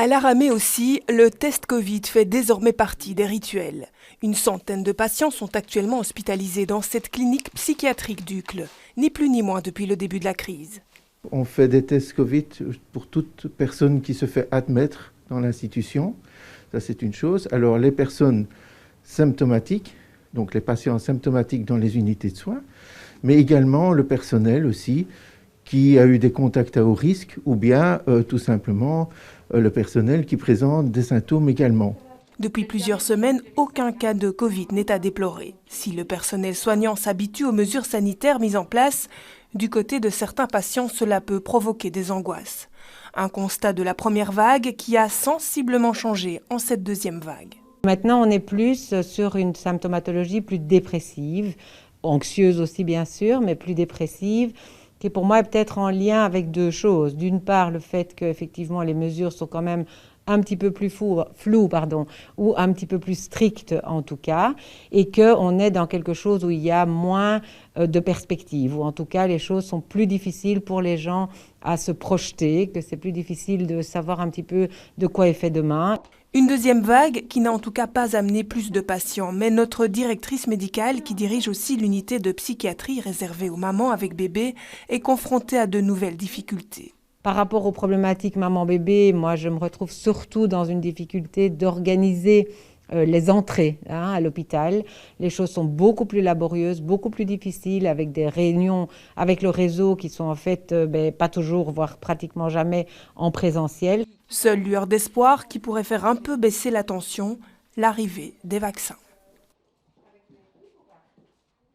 À l'Aramée aussi, le test Covid fait désormais partie des rituels. Une centaine de patients sont actuellement hospitalisés dans cette clinique psychiatrique d'Uccle, ni plus ni moins depuis le début de la crise. On fait des tests Covid pour toute personne qui se fait admettre dans l'institution. Ça, c'est une chose. Alors, les personnes symptomatiques, donc les patients symptomatiques dans les unités de soins, mais également le personnel aussi, qui a eu des contacts à haut risque, ou bien tout simplement le personnel qui présente des symptômes également. Depuis plusieurs semaines, aucun cas de Covid n'est à déplorer. Si le personnel soignant s'habitue aux mesures sanitaires mises en place, du côté de certains patients, cela peut provoquer des angoisses. Un constat de la première vague qui a sensiblement changé en cette deuxième vague. Maintenant, on est plus sur une symptomatologie plus dépressive, anxieuse aussi bien sûr, mais plus dépressive, qui pour moi est peut-être en lien avec deux choses. D'une part, le fait qu'effectivement les mesures sont quand même un petit peu plus floues, ou un petit peu plus strictes en tout cas, et qu'on est dans quelque chose où il y a moins de perspectives, ou en tout cas les choses sont plus difficiles pour les gens à se projeter, que c'est plus difficile de savoir un petit peu de quoi est fait demain. Une deuxième vague qui n'a en tout cas pas amené plus de patients, mais notre directrice médicale, qui dirige aussi l'unité de psychiatrie réservée aux mamans avec bébé, est confrontée à de nouvelles difficultés. Par rapport aux problématiques maman-bébé, moi je me retrouve surtout dans une difficulté d'organiser les entrées à l'hôpital. Les choses sont beaucoup plus laborieuses, beaucoup plus difficiles, avec des réunions avec le réseau qui sont en fait pas toujours, voire pratiquement jamais en présentiel. Seule lueur d'espoir qui pourrait faire un peu baisser la tension, l'arrivée des vaccins.